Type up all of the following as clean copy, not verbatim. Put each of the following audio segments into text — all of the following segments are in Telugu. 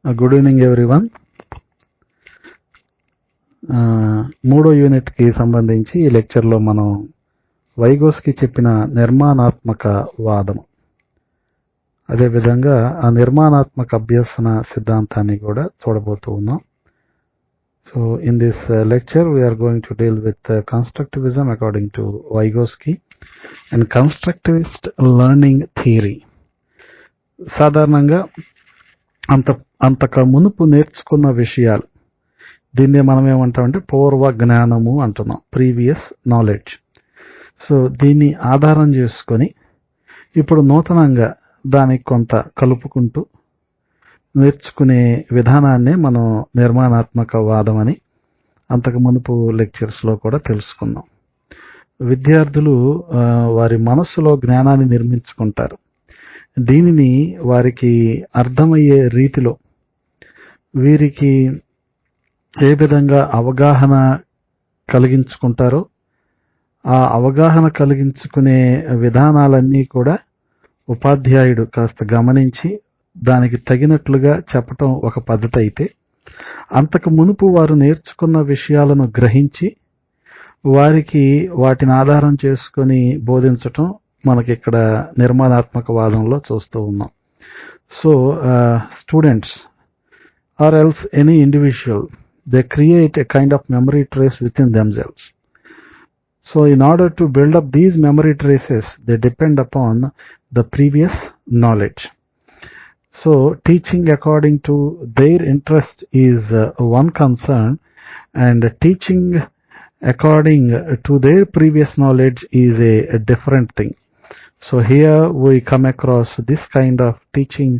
Good evening everyone. మూడో యూనిట్కి సంబంధించి ఈ లెక్చర్లో మనం వైగోస్కి చెప్పిన నిర్మాణాత్మక వాదం, అదేవిధంగా ఆ నిర్మాణాత్మక అభ్యసన సిద్ధాంతాన్ని కూడా చూడబోతూ ఉన్నాం. So in this lecture we're going to deal with constructivism according to Vygotsky and constructivist learning theory. సాధారణంగా అంతకు మునుపు నేర్చుకున్న విషయాలు, దీన్నే మనం ఏమంటామంటే పూర్వ జ్ఞానము అంటున్నాం, ప్రీవియస్ నాలెడ్జ్. సో దీన్ని ఆధారం చేసుకొని ఇప్పుడు నూతనంగా దానికి కొంత కలుపుకుంటూ నేర్చుకునే విధానాన్నే మనం నిర్మాణాత్మక వాదం అని అంతకు మునుపు లెక్చర్స్లో కూడా తెలుసుకున్నాం. విద్యార్థులు వారి మనస్సులో జ్ఞానాన్ని నిర్మించుకుంటారు. దీనిని వారికి అర్థమయ్యే రీతిలో వీరికి ఏ విధంగా అవగాహన కలిగించుకుంటారో ఆ అవగాహన కలిగించుకునే విధానాలన్నీ కూడా ఉపాధ్యాయుడు కాస్త గమనించి దానికి తగినట్లుగా చెప్పటం ఒక పద్ధతి అయితే, అంతకు మునుపు వారు నేర్చుకున్న విషయాలను గ్రహించి వారికి వాటిని ఆధారం చేసుకొని బోధించటం మనకి ఇక్కడ నిర్మాణాత్మక వాదంలో చూస్తూ ఉన్నాం. So students or else any individual, they create a kind of memory trace within themselves. So in order to build up these memory traces, they depend upon the previous knowledge. So teaching according to their interest is one concern, and teaching according to their previous knowledge is a different thing. So here we come across this kind of teaching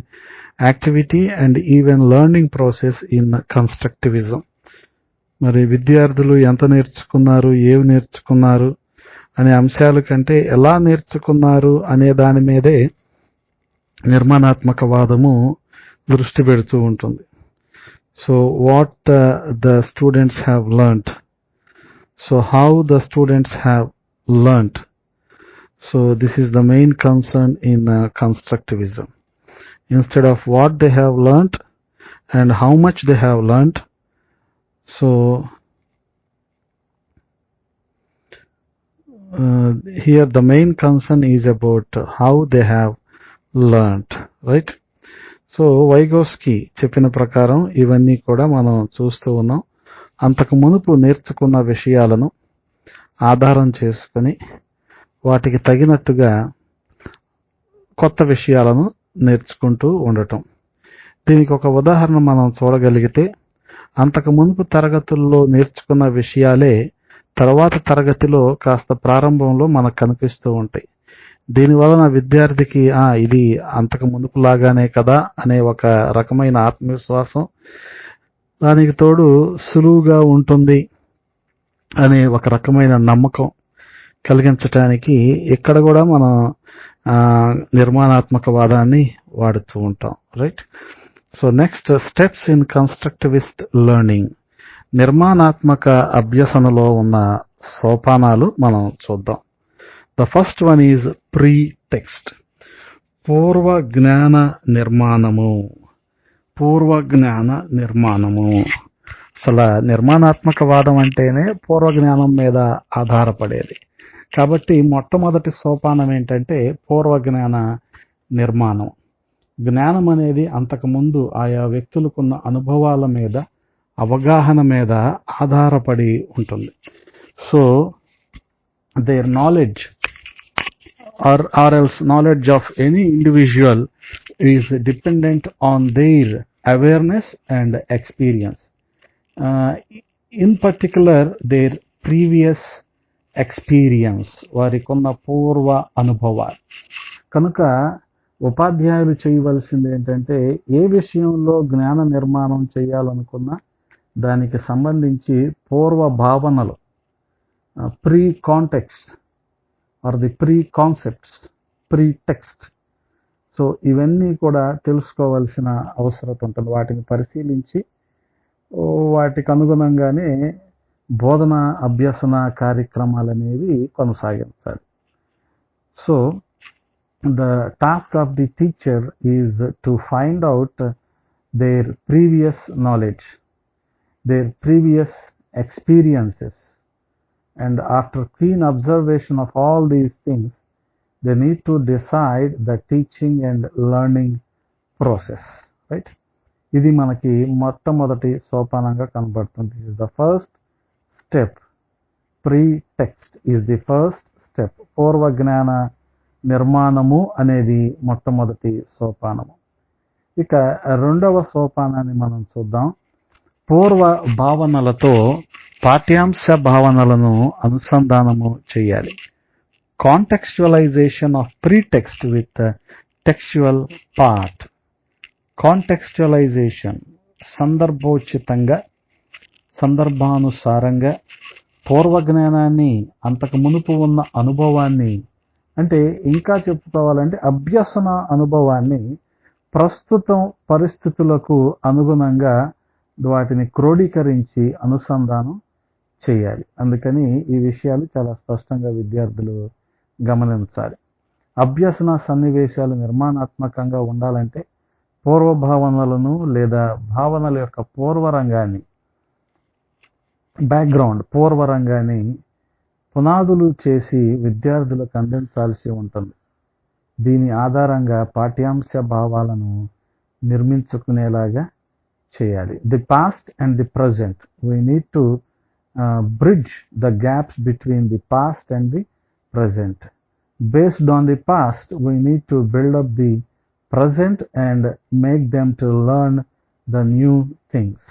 activity and even learning process in constructivism. మరి విద్యార్థులు ఎంత నేర్చుకున్నారు, ఏమి నేర్చుకున్నారు అనే అంశాల కంటే ఎలా నేర్చుకున్నారు అనే దాని మీదే నిర్మాణాత్మక వాదము దృష్టి పెడుతూ ఉంటుంది. So what the students have learned, so how the students have learned. So this is the main concern in constructivism. Instead of what they have learnt and how much they have learnt, so here the main concern is about how they have learnt, right? So వైగోస్కి చెప్పిన ప్రకారం ఇవన్నీ కూడా మనం చూస్తూ ఉన్నాం. అంతకు మునుపు నేర్చుకున్న విషయాలను ఆధారం చేసుకొని వాటికి తగినట్టుగా కొత్త విషయాలను నేర్చుకుంటూ ఉండటం. దీనికి ఒక ఉదాహరణ మనం చూడగలిగితే, అంతకు మునుపు తరగతుల్లో నేర్చుకున్న విషయాలే తర్వాత తరగతిలో కాస్త ప్రారంభంలో మనకు కనిపిస్తూ ఉంటాయి. దీనివలన విద్యార్థికి ఇది అంతకు మునుపు లాగానే కదా అనే ఒక రకమైన ఆత్మవిశ్వాసం, దానికి తోడు సులువుగా ఉంటుంది అనే ఒక రకమైన నమ్మకం కలిగించటానికి ఇక్కడ కూడా మనం నిర్మాణాత్మక వాదాన్ని వాడుతూ ఉంటాం, right? So next, steps in constructivist learning. నిర్మాణాత్మక అభ్యసనలో ఉన్న సోపానాలు మనం చూద్దాం. The first one is pre text, పూర్వ జ్ఞాన నిర్మాణము. పూర్వ జ్ఞాన నిర్మాణము, అసలు నిర్మాణాత్మక వాదం అంటేనే పూర్వ జ్ఞానం మీద ఆధారపడేది. కాబట్టి మొట్టమొదటి సోపానం ఏంటంటే పూర్వ జ్ఞాన నిర్మాణం. జ్ఞానం అనేది అంతకుముందు ఆయా వ్యక్తులకున్న అనుభవాల మీద, అవగాహన మీద ఆధారపడి ఉంటుంది. So their knowledge or else knowledge of any individual is dependent on their awareness and experience, in particular their previous experience, వారికి ఉన్న పూర్వ అనుభవాలు. కనుక ఉపాధ్యాయులు చేయవలసింది ఏంటంటే, ఏ విషయంలో జ్ఞాన నిర్మాణం చేయాలనుకున్నా దానికి సంబంధించి పూర్వ భావనలు, pre context or the pre concepts, pre text, so ఇవన్నీ కూడా తెలుసుకోవాల్సిన అవసరం ఉంటుంది. వాటిని పరిశీలించి వాటికి అనుగుణంగానే బోధన అభ్యసన కార్యక్రమాలు అనేవి కొనసాగించాలి. So the task of the teacher is to find out their previous knowledge, their previous experiences, and after keen observation of all these things, they need to decide the teaching and learning process, right? ఇది మనకి మొట్టమొదటి సోపానంగా కనబడుతుంది. This is the first step. Pre text is the first step. పూర్వ జ్ఞాన నిర్మాణము అనేది మొట్టమొదటి సోపానము. ఇక రెండవ సోపానాన్ని మనం చూద్దాం. పూర్వ భావనలతో పాఠ్యాంశ భావనలను అనుసంధానము చేయాలి. Contextualisation of pre text with textual part. Contextualisation సందర్భోచితంగా, సందర్భానుసారంగా పూర్వ జ్ఞానాన్ని, అంతకు మునుపు ఉన్న అనుభవాన్ని, అంటే ఇంకా చెప్పుకోవాలంటే అభ్యసన అనుభవాన్ని ప్రస్తుతం పరిస్థితులకు అనుగుణంగా వాటిని క్రోడీకరించి అనుసంధానం చేయాలి. అందుకని ఈ విషయాలు చాలా స్పష్టంగా విద్యార్థులు గమనించాలి. అభ్యసన సన్నివేశాలు నిర్మాణాత్మకంగా ఉండాలంటే పూర్వ భావనలను లేదా భావనల యొక్క పూర్వరంగాన్ని, బ్యాక్గ్రౌండ్ పూర్వరంగాన్ని పునాదులు చేసి విద్యార్థులకు అందించాల్సి ఉంటుంది. దీని ఆధారంగా పాఠ్యాంశ భావాలను నిర్మించుకునేలాగా చేయాలి. The past and the present. We need to bridge the gaps between the past and the present. Based on the past, we need to build up the present and make them to learn the new things.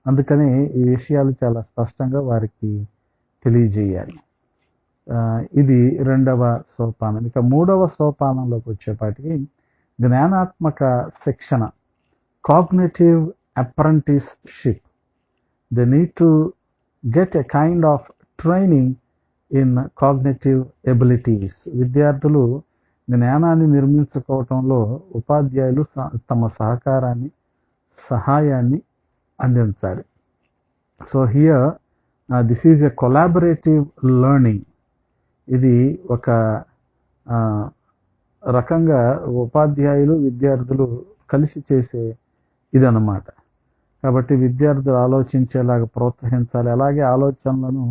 అందుకని ఈ విషయాలు చాలా స్పష్టంగా వారికి తెలియజేయాలి. ఇది రెండవ సోపానం. ఇక మూడవ సోపానంలోకి వచ్చేపాటికి జ్ఞానాత్మక శిక్షణ, cognitive apprenticeship. They need to get a kind of training in cognitive abilities. విద్యార్థులు జ్ఞానాన్ని నిర్మించుకోవటంలో ఉపాధ్యాయులు తమ సహకారాన్ని, సహాయాన్ని అందించాలి. So here this is a collaborative learning. ఇది ఒక రకంగా ఉపాధ్యాయులు, విద్యార్థులు కలిసి చేసే ఇదన్నమాట. కాబట్టి విద్యార్థులు ఆలోచించేలాగా ప్రోత్సహించాలి. అలాగే ఆలోచనలను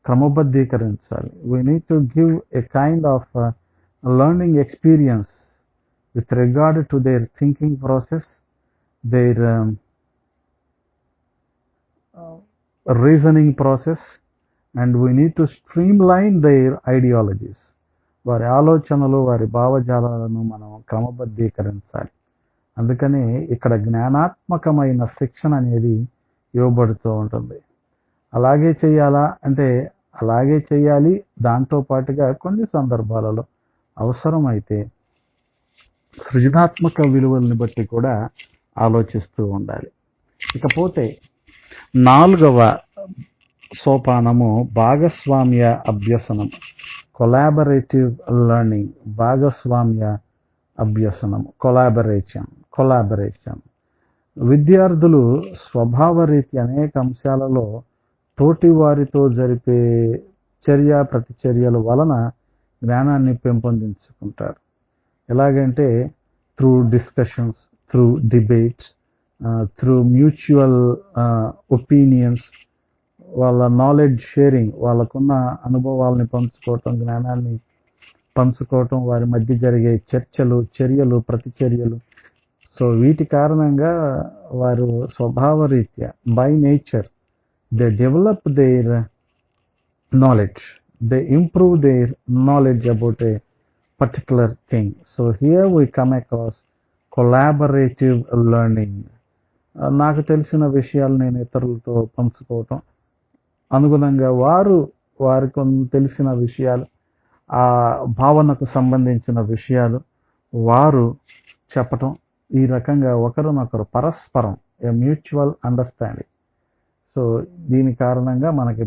క్రమబద్ధీకరించాలి. We need to give a kind of learning experience with regard to their thinking process, their reasoning process, and we need to streamline their ideologies. వారి ఆలోచనలు, వారి భావజాలాలను మనం క్రమబద్ధీకరించాలి. అందుకని ఇక్కడ జ్ఞానాత్మకమైన శిక్షణ అనేది ఇవ్వబడుతూ ఉంటుంది. అలాగే చేయాలా అంటే అలాగే చేయాలి. దాంతో పాటుగా కొన్ని సందర్భాలలో అవసరమైతే సృజనాత్మక విలువల్ని బట్టి కూడా ఆలోచిస్తూ ఉండాలి. ఇకపోతే నాలుగవ సోపానము భాగస్వామ్య అభ్యసనం, కొలాబరేటివ్ లెర్నింగ్. భాగస్వామ్య అభ్యసనము, కొలాబరేషన్. విద్యార్థులు స్వభావరీతి అనేక అంశాలలో తోటి వారితో జరిపే చర్య ప్రతిచర్యల వలన జ్ఞానాన్ని పెంపొందించుకుంటారు. ఎలాగంటే through discussions, through debates, through mutual opinions, వాళ్ళ నాలెడ్జ్ షేరింగ్, వాళ్ళకున్న అనుభవాలని పంచుకోవటం, జ్ఞానాన్ని పంచుకోవటం, వారి మధ్య జరిగే చర్చలు, చర్యలు, ప్రతిచర్యలు. సో వీటి కారణంగా వారు స్వభావరీత్యా, by nature, they develop their knowledge, they improve their knowledge about a particular thing. So here we come across collaborative learning. నాకు తెలిసిన విషయాలు నేను ఇతరులతో పంచుకోవటం, అనుగుణంగా వారికి తెలిసిన విషయాలు, ఆ భావనకు సంబంధించిన విషయాలు వారు చెప్పటం, ఈ రకంగా ఒకరినొకరు పరస్పరం ఏ మ్యూచువల్ అండర్స్టాండింగ్. సో దీని కారణంగా మనకి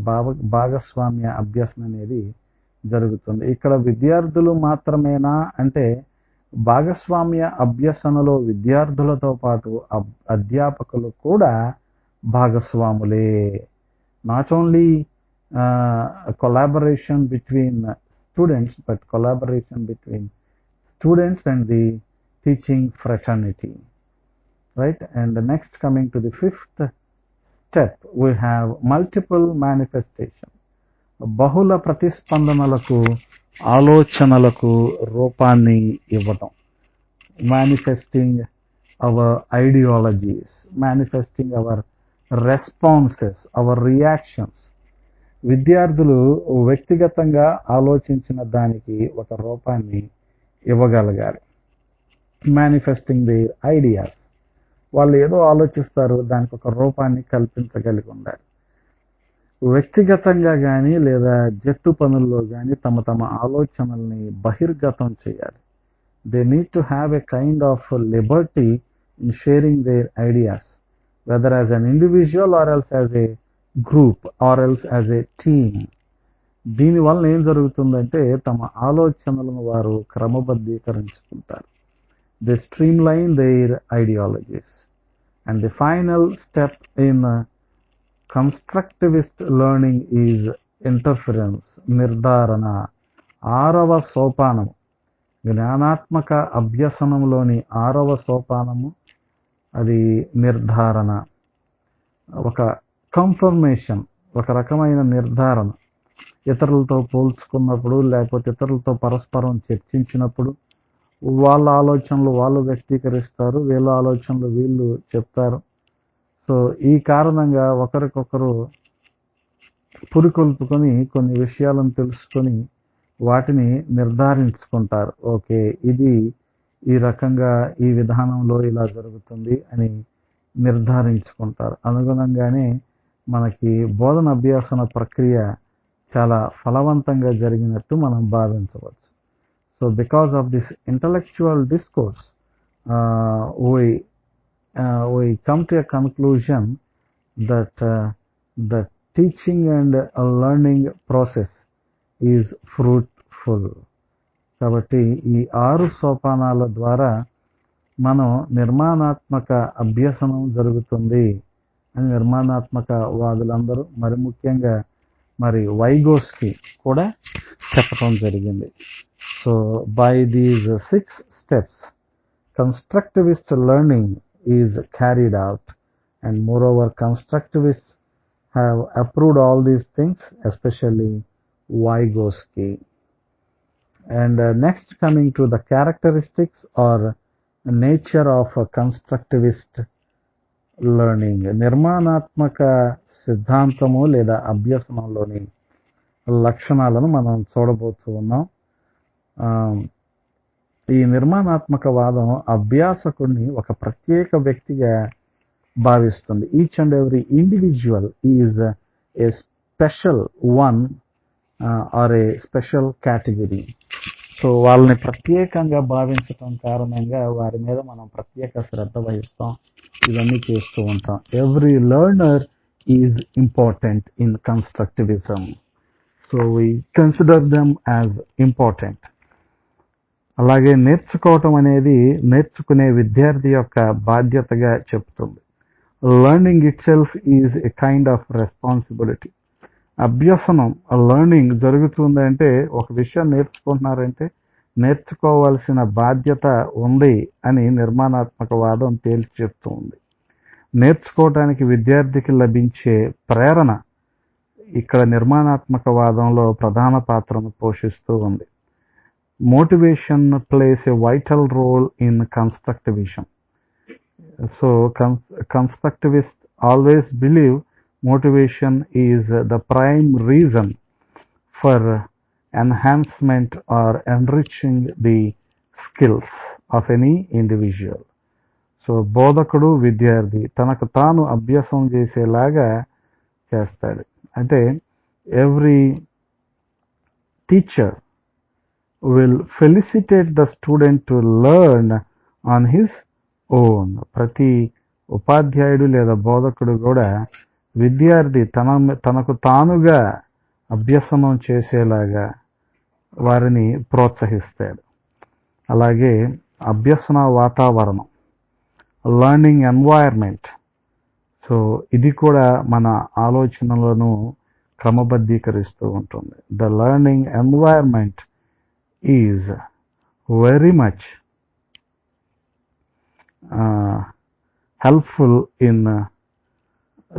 భాగస్వామ్య అభ్యసన అనేది జరుగుతుంది. ఇక్కడ విద్యార్థులు మాత్రమేనా అంటే భాగస్వామ్య అభ్యసనలో విద్యార్థులతో పాటు అధ్యాపకులు కూడా భాగస్వాములే. Not only collaboration between students, but collaboration between students and the teaching fraternity. right? And next, coming to the fifth step, we have multiple manifestation. బహుళ ప్రతిస్పందనలకు ఆలోచనలకు రూపాన్ని ఇవ్వటం. Manifesting our ideologies, manifesting our responses, our reactions. విద్యార్థులు వ్యక్తిగతంగా ఆలోచించిన దానికి ఒక రూపాన్ని ఇవ్వగలగాలి. Manifesting their ideas. వాళ్ళు ఏదో ఆలోచిస్తారు, దానికి ఒక రూపాన్ని కల్పించగలిగి ఉండాలి. వ్యక్తిగతంగా కానీ లేదా జట్టు పనుల్లో కానీ తమ తమ ఆలోచనల్ని బహిర్గతం చేయాలి. They need to have a kind of liberty in sharing their ideas, whether as an individual or else as a group or else as a team. దీనివల్ల ఏం జరుగుతుందంటే తమ ఆలోచనలను వారు క్రమబద్ధీకరించుకుంటారు. They streamline their ideologies. And the final step in constructivist learning is interference, నిర్ధారణ. 6వ సోపానము, జ్ఞానాత్మక అభ్యసనంలోని 6వ సోపానము, అది నిర్ధారణ. ఒక కన్ఫర్మేషన్, ఒక రకమైన నిర్ధారణ. ఇతరులతో పోల్చుకున్నప్పుడు లేకపోతే ఇతరులతో పరస్పరం చర్చించినప్పుడు వాళ్ళ ఆలోచనలు వాళ్ళు వ్యక్తీకరిస్తారు, వీళ్ళ ఆలోచనలు వీళ్ళు చెప్తారు. సో ఈ కారణంగా ఒకరికొకరు పురికొల్పుకొని కొన్ని విషయాలను తెలుసుకొని వాటిని నిర్ధారించుకుంటారు. ఓకే, ఇది ఈ రకంగా ఈ విధానంలో ఇలా జరుగుతుంది అని నిర్ధారించుకుంటారు. అనుగుణంగానే మనకి బోధన అభ్యాసన ప్రక్రియ చాలా ఫలవంతంగా జరిగినట్టు మనం భావించవచ్చు. So because of this intellectual discourse, we come to a conclusion that the teaching and learning process is fruitful. కాబట్టి ఈ 6 సోపానాల ద్వారా మనం నిర్మాణాత్మక అభ్యసనం జరుగుతుంది అని నిర్మాణాత్మక వాదులందరూ, మరి ముఖ్యంగా మరి వైగోస్కి కూడా చెప్పడం జరిగింది. So by these 6 steps, constructivist learning is carried out, and moreover constructivists have approved all these things, especially Vygotsky. And next, coming to the characteristics or nature of constructivist learning, నిర్మాణాత్మక సిద్ధాంతము లేదా అభ్యసనంలోని లక్షణాలను మనం చూడబోతూ ఉన్నాం. ఈ నిర్మాణాత్మక వాదం అభ్యాసకుడిని ఒక ప్రత్యేక వ్యక్తిగా భావిస్తుంది. Each and every individual is a special one or A special category. So వాళ్ళని ప్రత్యేకంగా భావించటం కారణంగా వారి మీద మనం ప్రత్యేక శ్రద్ధ వహిస్తాం, ఇవన్నీ చేస్తూ ఉంటాం. Every learner is important in constructivism. So we consider them as important. అలాగే నేర్చుకోవటం అనేది నేర్చుకునే విద్యార్థి యొక్క బాధ్యతగా చెప్తుంది. Learning itself is a kind of responsibility. అభ్యసనం, లెర్నింగ్ జరుగుతుందంటే, ఒక విషయం నేర్చుకుంటున్నారంటే నేర్చుకోవాల్సిన బాధ్యత ఉంది అని నిర్మాణాత్మక వాదం తేల్చి చెప్తూ ఉంది. నేర్చుకోవటానికి విద్యార్థికి లభించే ప్రేరణ ఇక్కడ నిర్మాణాత్మక వాదంలో ప్రధాన పాత్రను పోషిస్తూ ఉంది. Motivation plays a vital role in constructivism. So constructivists always believe motivation is the prime reason for enhancement or enriching the skills of any individual. So బోధకుడు విద్యార్థి తనకు తాను అభ్యాసం చేసేలాగా చేస్తాడు. అంటే every teacher will felicitate the student to learn on his own. ప్రతి ఉపాధ్యాయుడు లేదా బోధకుడు కూడా విద్యార్థి తనకు తానుగా అభ్యసనం చేసేలాగా వారిని ప్రోత్సహిస్తాడు. అలాగే అభ్యసన వాతావరణం, లర్నింగ్ ఎన్వైర్మెంట్. సో ఇది కూడా మన ఆలోచనలను క్రమబద్ధీకరిస్తూ ఉంటుంది. The learning environment is very much helpful in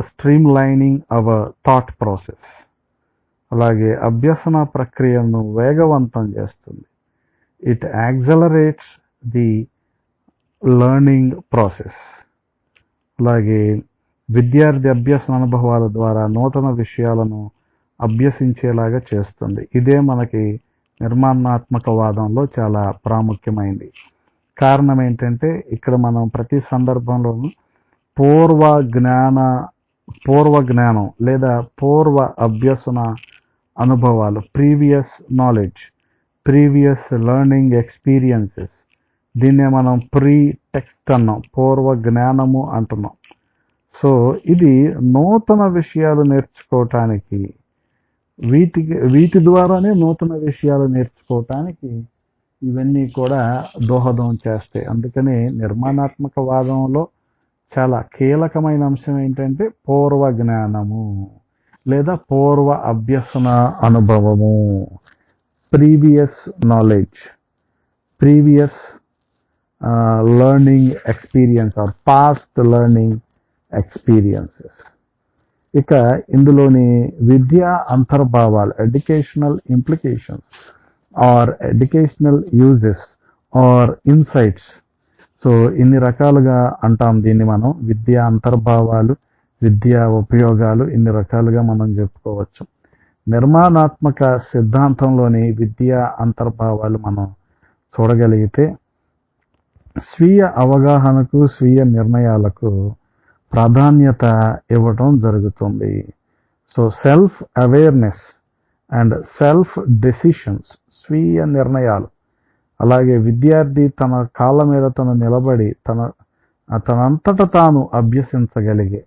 streamlining our thought process. అలాగే అభ్యసన ప్రక్రియను వేగవంతం చేస్తుంది. It accelerates the learning process. అలాగే విద్యార్థి అభ్యసన అనుభవాల ద్వారా నూతన విషయాలను అభ్యసించేలాగా చేస్తుంది. ఇదే మనకి నిర్మాణాత్మకవాదంలో చాలా ప్రాముఖ్యమైంది. కారణం ఏంటంటే ఇక్కడ మనం ప్రతి సందర్భంలోనూ పూర్వ జ్ఞానం లేదా పూర్వ అభ్యసన అనుభవాలు, previous knowledge, previous learning experiences, దీన్నే మనం ప్రీ టెక్స్ట్ అన్నాం, పూర్వ జ్ఞానము అంటున్నాం. సో ఇది నూతన విషయాలు నేర్చుకోవటానికి, వీటి ద్వారానే నూతన విషయాలు నేర్చుకోవటానికి ఇవన్నీ కూడా దోహదం చేస్తాయి. అందుకని నిర్మాణాత్మకవాదంలో చాలా కీలకమైన అంశం ఏంటంటే పూర్వ జ్ఞానము లేదా పూర్వ అభ్యసన అనుభవము, previous knowledge, previous learning experience or past learning experiences. ఇక ఇందులోని విద్యా అంతర్భావాలు, educational implications or educational uses or insights. So ఇన్ని రకాలుగా అంటాం దీన్ని మనం. విద్యా అంతర్భావాలు, విద్యా ఉపయోగాలు, ఇన్ని రకాలుగా మనం చెప్పుకోవచ్చు. నిర్మాణాత్మక సిద్ధాంతంలోని విద్యా అంతర్భావాలు మనం చూడగలిగితే స్వీయ అవగాహనకు, స్వీయ నిర్ణయాలకు ప్రాధాన్యత ఇవ్వటం జరుగుతుంది. So self awareness and self decisions, స్వీయ నిర్ణయాలు. అలాగే విద్యార్థి తన కాళ్ళ మీద తను నిలబడి తనంతట తాను అభ్యసించగలిగే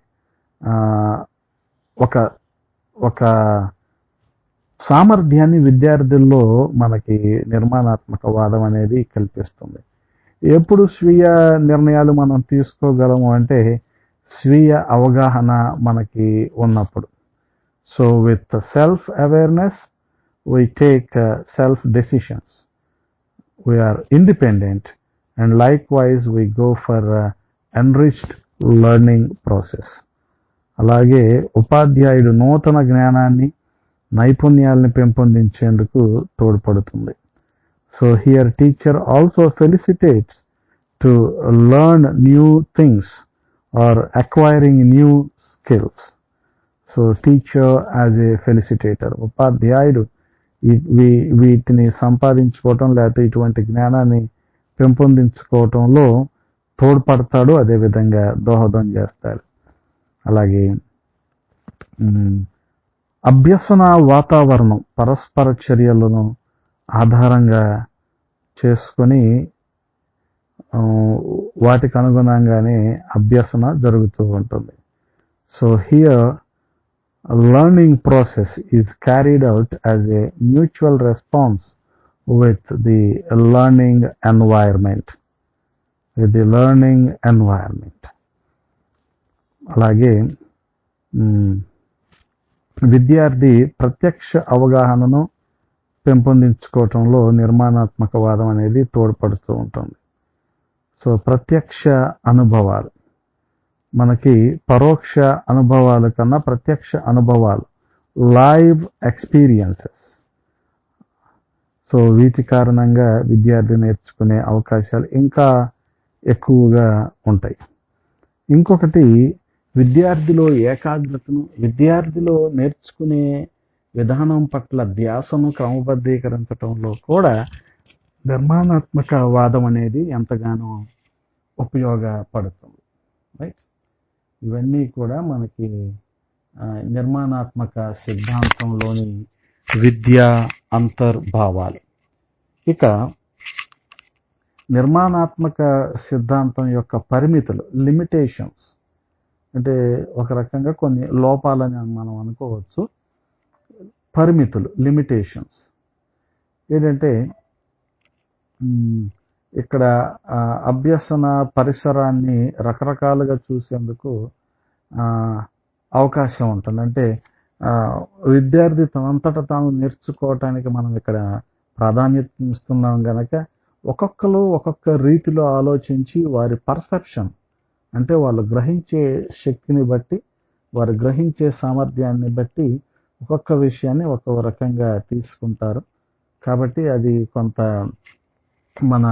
ఒక సామర్థ్యాన్ని విద్యార్థుల్లో మనకి నిర్మాణాత్మకవాదం అనేది కల్పిస్తుంది. ఎప్పుడు స్వీయ నిర్ణయాలు మనం తీసుకోగలము అంటే స్వీయ అవగాహన మనకి ఉన్నప్పుడు. So with self awareness we take self decisions, we are independent, and likewise we go for enriched learning process. అలాగే ఉపాధ్యాయుడు నూతన జ్ఞానాన్ని, నైపుణ్యాలను పెంపొందించేందుకు తోడ్పడుతుంది. So here teacher also felicitates to learn new things or acquiring new skills. So teacher as a felicitator, ఉపాధ్యాయుడు వీటిని సంపాదించుకోవటం లేకపోతే ఇటువంటి జ్ఞానాన్ని పెంపొందించుకోవటంలో తోడ్పడతాడు, అదేవిధంగా దోహదం చేస్తాడు. అలాగే అభ్యసన వాతావరణం పరస్పర చర్యలను ఆధారంగా చేసుకొని వాటికి అనుగుణంగానే అభ్యసన జరుగుతూ ఉంటుంది. So here learning process is carried out as a mutual response with the learning environment. అలాగే విద్యార్థి ప్రత్యక్ష అవగాహనను పెంపొందించుకోవటంలో నిర్మాణాత్మకవాదం అనేది తోడ్పడుతూ ఉంటుంది. సో ప్రత్యక్ష అనుభవాలు, మనకి పరోక్ష అనుభవాల కన్నా ప్రత్యక్ష అనుభవాలు, లైవ్ ఎక్స్పీరియన్సెస్. సో వీటి కారణంగా విద్యార్థి నేర్చుకునే అవకాశాలు ఇంకా ఎక్కువగా ఉంటాయి. ఇంకొకటి విద్యార్థిలో ఏకాగ్రతను, విద్యార్థిలో నేర్చుకునే విధానం పట్ల ధ్యాసను క్రమబద్ధీకరించడంలో కూడా నిర్మాణాత్మక వాదం అనేది ఎంతగానో ఉపయోగపడుతుంది. రైట్, ఇవన్నీ కూడా మనకి నిర్మాణాత్మక సిద్ధాంతంలోని విద్యా అంతర్భావాలు. ఇక నిర్మాణాత్మక సిద్ధాంతం యొక్క పరిమితులు, లిమిటేషన్స్, అంటే ఒక రకంగా కొన్ని లోపాలని మనం అనుకోవచ్చు. పరిమితులు, లిమిటేషన్స్ ఏంటంటే ఇక్కడ అభ్యసన పరిసరాన్ని రకరకాలుగా చూసేందుకు అవకాశం ఉంటుంది. అంటే విద్యార్థి తనంతట తాను నేర్చుకోవటానికి మనం ఇక్కడ ప్రాధాన్యత ఇస్తున్నాం గనక ఒక్కొక్కరు ఒక్కొక్క రీతిలో ఆలోచించి వారి పర్సెప్షన్ అంటే వాళ్ళు గ్రహించే శక్తిని బట్టి, వారు గ్రహించే సామర్థ్యాన్ని బట్టి ఒక్కొక్క విషయాన్ని ఒక్కొక్క రకంగా తీసుకుంటారు. కాబట్టి అది కొంత మన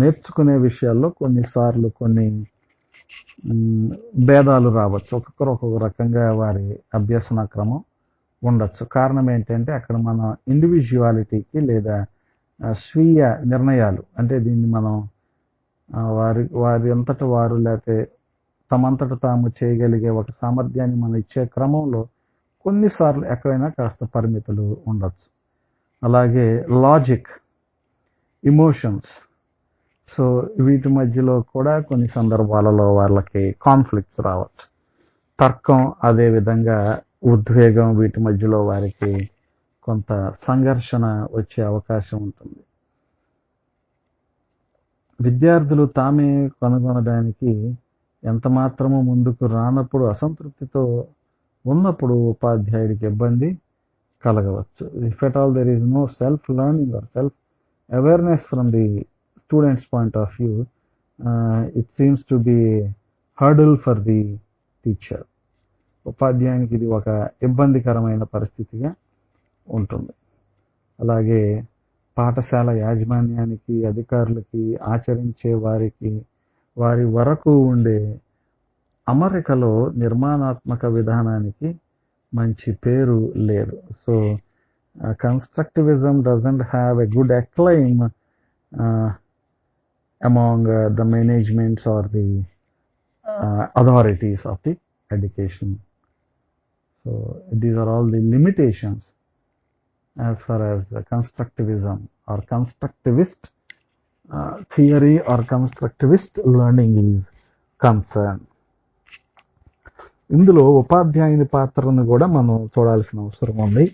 నేర్చుకునే విషయాల్లో కొన్నిసార్లు కొన్ని భేదాలు రావచ్చు. ఒక్కొక్కరు ఒక్కొక్క రకంగా వారి అభ్యసన క్రమం ఉండొచ్చు. కారణం ఏంటంటే అక్కడ మన ఇండివిజువాలిటీకి లేదా స్వీయ నిర్ణయాలు, అంటే దీన్ని మనం వారి అంతట వారు లేకపోతే తమంతట తాము చేయగలిగే ఒక సామర్థ్యాన్ని మనం ఇచ్చే క్రమంలో కొన్నిసార్లు ఎక్కడైనా కాస్త పరిమితులు ఉండొచ్చు. అలాగే లాజిక్, ఎమోషన్స్, సో వీటి మధ్యలో కూడా కొన్ని సందర్భాలలో వాళ్ళకి కాన్ఫ్లిక్ట్స్ రావచ్చు. తర్కం, అదేవిధంగా ఉద్వేగం, వీటి మధ్యలో వారికి కొంత సంఘర్షణ వచ్చే అవకాశం ఉంటుంది. విద్యార్థులు తామే కనుగొనడానికి ఎంత మాత్రము ముందుకు రానప్పుడు, అసంతృప్తితో ఉన్నప్పుడు ఉపాధ్యాయుడికి ఇబ్బంది కలగవచ్చు. If at all there is no self learning or self awareness from the students point of view, it seems to be hurdle for the teacher. ఉపాధ్యాయునికి ఇది ఒక ఇబ్బందికరమైన పరిస్థితిగా ఉంటుంది. అలాగే పాఠశాల యాజమాన్యానికి, అధికారులకి, ఆచరించే వారికి, వారి వరకు ఉండే అమరికలో నిర్మాణాత్మక విధానానికి మంచి పేరు లేదు. So constructivism doesn't have a good acclaim among the managements or the authorities of the education. So these are all the limitations as far as constructivism or constructivist theory or constructivist learning is concerned. ఇందులో ఉపాధ్యాయుని పాత్రను కూడా మనం చూడాల్సిన అవసరం ఉంది.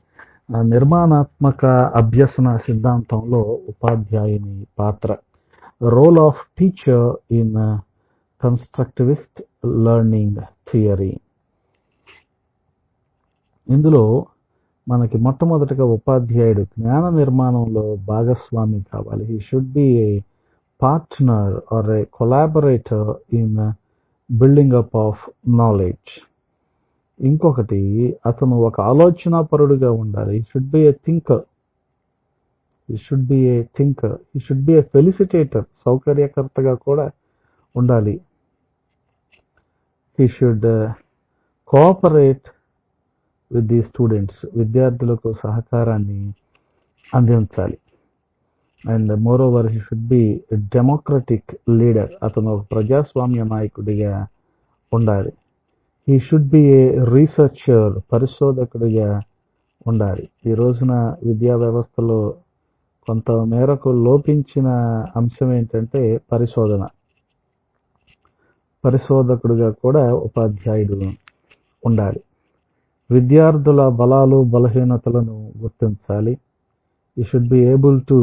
నిర్మాణాత్మక అభ్యసన సిద్ధాంతంలో ఉపాధ్యాయుని పాత్ర, role of teacher in constructivist learning theory. ఇందులో మనకి మొట్టమొదటిగా ఉపాధ్యాయుడు జ్ఞాన నిర్మాణంలో భాగస్వామి కావాలి. He should be a partner or a collaborator in building up of knowledge. ఇంకొకటి, అతను ఒక ఆలోచనాపరుడుగా ఉండాలి. He should be a thinker. He should be a thinker. He should be a felicitator, సౌకర్యకర్తగా కూడా ఉండాలి. He should cooperate with the students, విద్యార్థులకు సహకారాన్ని అందించాలి. And moreover he should B democratic leader, అతను ఒక ప్రజాస్వామ్య నాయకుడిగా ఉండాలి. He should be a researcher, పరిశోధకుడిగా ఉండాలి. ఈ రోజున విద్యా వ్యవస్థలో కొంత మేరకు లోపించిన అంశం ఏంటంటే పరిశోధకుడిగా కూడా ఉపాధ్యాయుడు ఉండాలి. విద్యార్థుల బలాలు, బలహీనతలను గుర్తించాలి. He should be able to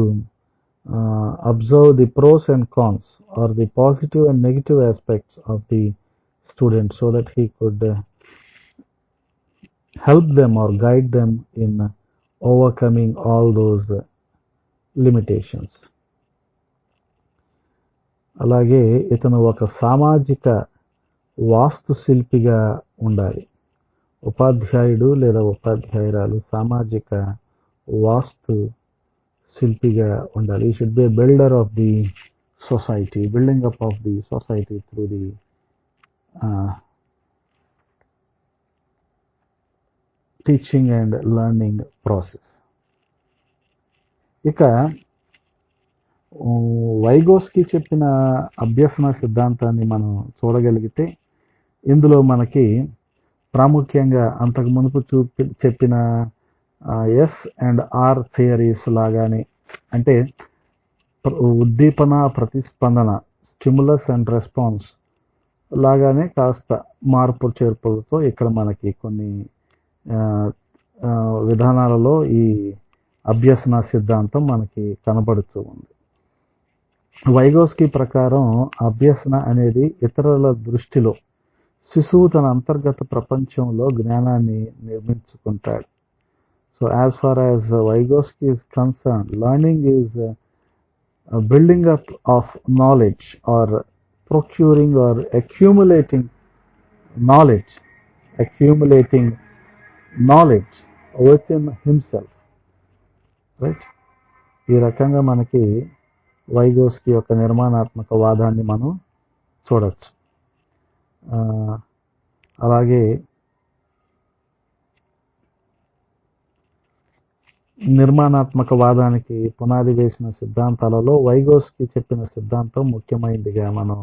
observe the pros and cons or the positive and negative aspects of the student so that he could help them or guide them in overcoming all those limitations. అలాగే ఇతను ఒక సామాజిక వాస్తుశిల్పిగా ఉండాలి. ఉపాధ్యాయుడు లేదా ఉపాధ్యాయురాలు సామాజిక వాస్తు శిల్పిగా ఉండాలి. ఈ should be A builder of the society, building up of the society through the teaching and learning process. ఇక వైగోస్కి చెప్పిన అభ్యసన సిద్ధాంతాన్ని మనం చూడగలిగితే ఇందులో మనకి ప్రాముఖ్యంగా అంతకు మునుపు చెప్పిన ఎస్ అండ్ ఆర్ థియరీస్ లాగానే, అంటే ఉద్దీపన, ప్రతిస్పందన, స్టిములస్ అండ్ రెస్పాన్స్ లాగానే కాస్త మార్పు చేర్పులతో ఇక్కడ మనకి కొన్ని విధానాలలో ఈ అభ్యసన సిద్ధాంతం మనకి కనబడుతూ ఉంది. వైగోస్కి ప్రకారం అభ్యసన అనేది ఇతరుల దృష్టిలో శిశువు తన అంతర్గత ప్రపంచంలో జ్ఞానాన్ని నిర్మించుకుంటాడు. So as far as Vygotsky is concerned, learning is building up of knowledge or procuring or accumulating knowledge within himself, right? ఈ రకంగా మనకి వైగోస్కి యొక్క నిర్మాణాత్మక వాదాన్ని మనం చూడొచ్చు. అలాగే నిర్మాణాత్మక వాదానికి పునాది వేసిన సిద్ధాంతాలలో వైగోస్కి చెప్పిన సిద్ధాంతం ముఖ్యమైనదిగా మనం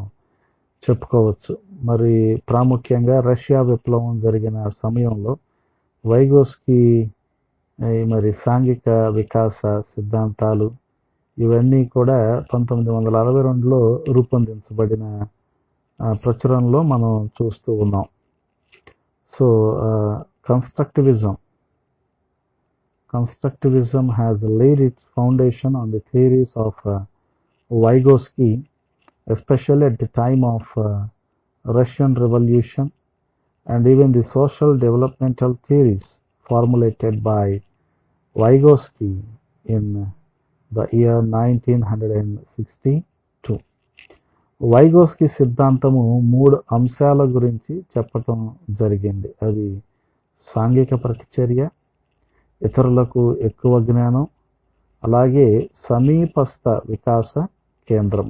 చెప్పుకోవచ్చు. మరి ప్రాముఖ్యంగా రష్యా విప్లవం జరిగిన సమయంలో వైగోస్కి మరి సాంఘిక వికాస సిద్ధాంతాలు ఇవన్నీ కూడా 1962లో రూపొందించబడిన ప్రచురణలో మనం చూస్తూ ఉన్నాం. So Constructivism has laid its foundation on the theories of Vygotsky, especially at the time of Russian Revolution, and even the social developmental theories formulated by Vygotsky in the year 1962. వైగోస్కి సిద్ధాంతము 3 అంశాల గురించి చెప్పటం జరిగింది. అవి సాంఘిక ప్రతిచర్య, ఇతరులకు ఎక్కువ జ్ఞానం, అలాగే సమీపస్థ వికాస కేంద్రం.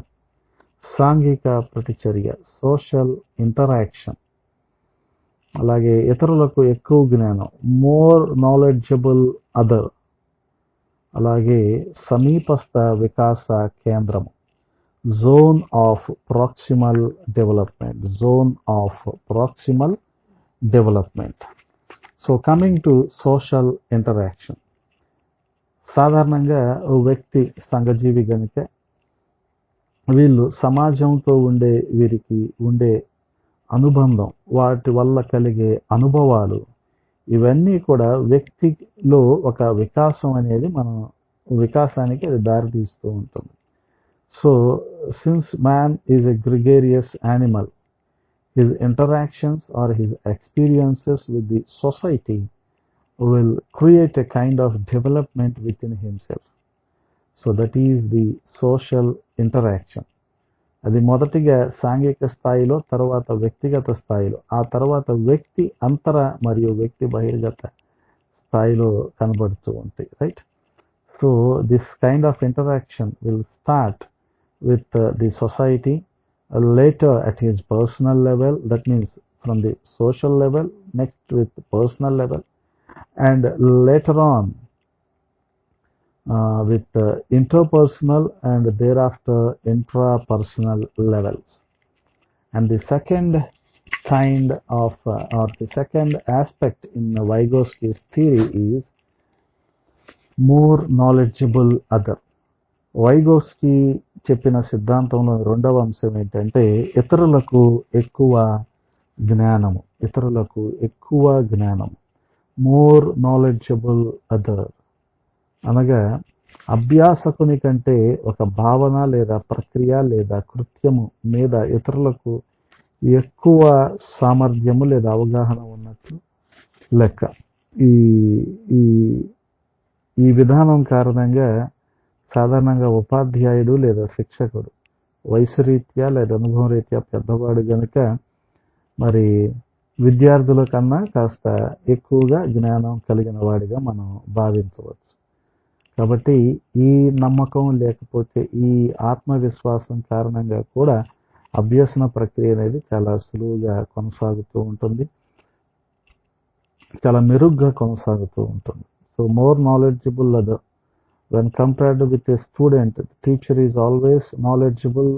సాంఘిక ప్రతిచర్య, సోషల్ ఇంటరాక్షన్, అలాగే ఇతరులకు ఎక్కువ జ్ఞానం, మోర్ నాలెడ్జబుల్ అదర్, అలాగే సమీపస్థ వికాస కేంద్రము, zone of proximal development. So coming to social interaction, సాధారణంగా వ్యక్తి సంఘజీవి గనుక వీళ్ళు సమాజంతో వీరికి ఉండే అనుబంధం, వాటి వల్ల కలిగే అనుభవాలు, ఇవన్నీ కూడా వ్యక్తిలో ఒక వికాసానికి అది దారితీస్తూ ఉంటుంది. So since man is a gregarious animal, his interactions or his experiences with the society will create a kind of development within himself. So that is the social interaction. అది మొదటిగా సాంఘిక స్థాయిలో, తర్వాత వ్యక్తిగత స్థాయిలో, ఆ తర్వాత వ్యక్తి అంతర మరియు వ్యక్తి బహిర్గత స్థాయిలో కనబడుతూ ఉంటాయి, right? So this kind of interaction will start with the society, later at his personal level, that means from the social level, next with the personal level, and later on with the interpersonal and thereafter intrapersonal levels. And the second kind of or the second aspect in Vygotsky's theory is more knowledgeable other. వైగోస్కి చెప్పిన సిద్ధాంతంలో రెండవ అంశం ఏంటంటే ఇతరులకు ఎక్కువ జ్ఞానము, మోర్ నాలెడ్జబుల్ అదర్. అనగా అభ్యాసకుని కంటే ఒక భావన లేదా ప్రక్రియ లేదా కృత్యము మీద ఇతరులకు ఎక్కువ సామర్థ్యము లేదా అవగాహన ఉన్నట్లు లెక్క. ఈ విధానం కారణంగా సాధారణంగా ఉపాధ్యాయుడు లేదా శిక్షకుడు వయసు రీత్యా లేదా అనుభవం రీత్యా పెద్దవాడు గనుక మరి విద్యార్థుల కన్నా కాస్త ఎక్కువగా జ్ఞానం కలిగిన వాడిగా మనం భావించవచ్చు. కాబట్టి ఈ నమ్మకం లేకపోతే ఈ ఆత్మవిశ్వాసం కారణంగా కూడా అభ్యసన ప్రక్రియ అనేది చాలా సులువుగా కొనసాగుతూ ఉంటుంది, చాలా మెరుగ్గా కొనసాగుతూ ఉంటుంది. So more knowledgeable other. When compared with a student, the teacher is always knowledgeable,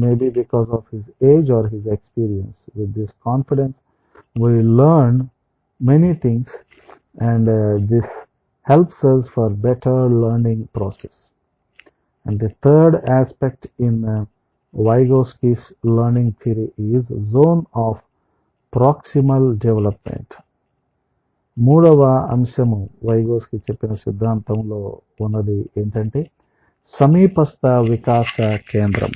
maybe because of his age or his experience. With this confidence, we learn many things, and this helps us for better learning process. And the third aspect in Vygotsky's learning theory is zone of proximal development. మూడవ అంశము వైగోస్కి చెప్పిన సిద్ధాంతంలో ఉన్నది ఏంటంటే సమీపస్థ వికాస కేంద్రం.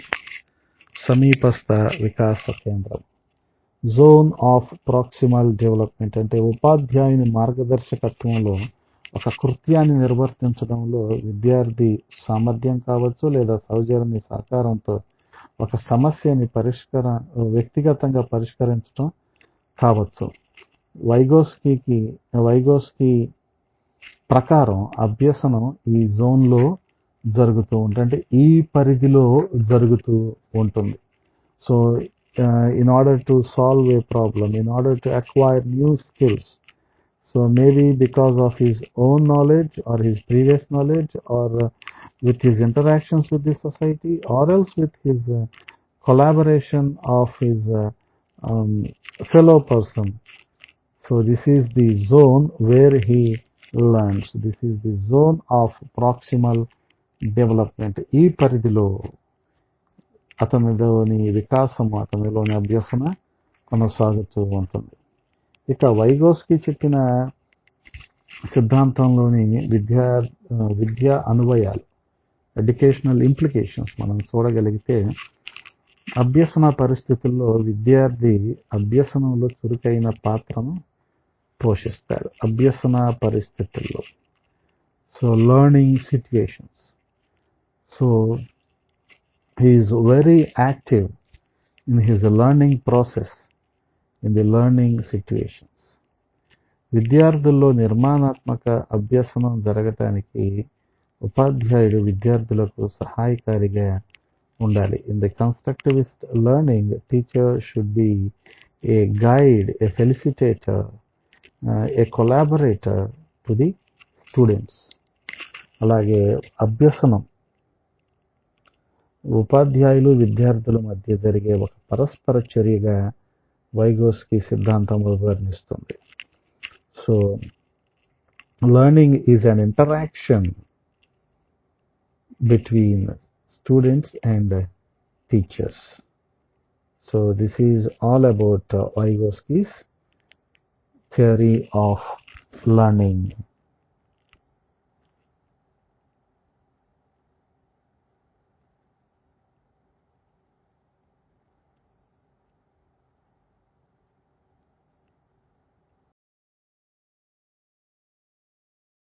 జోన్ ఆఫ్ ప్రాక్సిమల్ డెవలప్మెంట్ అంటే ఉపాధ్యాయుని మార్గదర్శకత్వంలో ఒక కృత్యాన్ని నిర్వర్తించడంలో విద్యార్థి సామర్థ్యం కావచ్చు లేదా సౌజన్య సహకారంతో ఒక సమస్యని వ్యక్తిగతంగా పరిష్కరించడం కావచ్చు. వైగోస్కి ప్రకారం అభ్యసనం ఈ జోన్లో జరుగుతూ ఉంటుంది, అంటే ఈ పరిధిలో జరుగుతూ ఉంటుంది. So in order to solve a problem, in order to acquire new skills, so maybe because of his own knowledge or his previous knowledge, or with his interactions with the society, or else with his collaboration of his fellow person. So this is the zone where he learns. This is the zone of proximal development. ఈ పరిధిలో అతనిలోని వికాసము, అతనిలోని అభ్యసన కొనసాగుతూ ఉంటుంది. ఇక వైగోస్కి చెప్పిన సిద్ధాంతంలోని విద్యా అన్వయాలు, ఎడ్యుకేషనల్ ఇంప్లికేషన్స్ మనం చూడగలిగితే, అభ్యసన పరిస్థితుల్లో విద్యార్థి అభ్యసనంలో చురుకైన పాత్రను పోషిస్తాడు. అభ్యసన పరిస్థితుల్లో, so learning situations, so he is very active in his learning process, in the learning situations. విద్యార్థుల్లో నిర్మాణాత్మక అభ్యసనం జరగటానికి ఉపాధ్యాయుడు విద్యార్థులకు సహాయకారిగా ఉండాలి. In the constructivist learning, teacher should be a guide, a felicitator, a collaborator to the students. అలాగే అభ్యసనం ఉపాధ్యాయులు విద్యార్థుల మధ్య జరిగే ఒక పరస్పర చర్యగా వైగోస్కి సిద్ధాంతం వర్ణిస్తుంది. So learning is an interaction between students and teachers. So this is all about Vygotsky's theory of learning.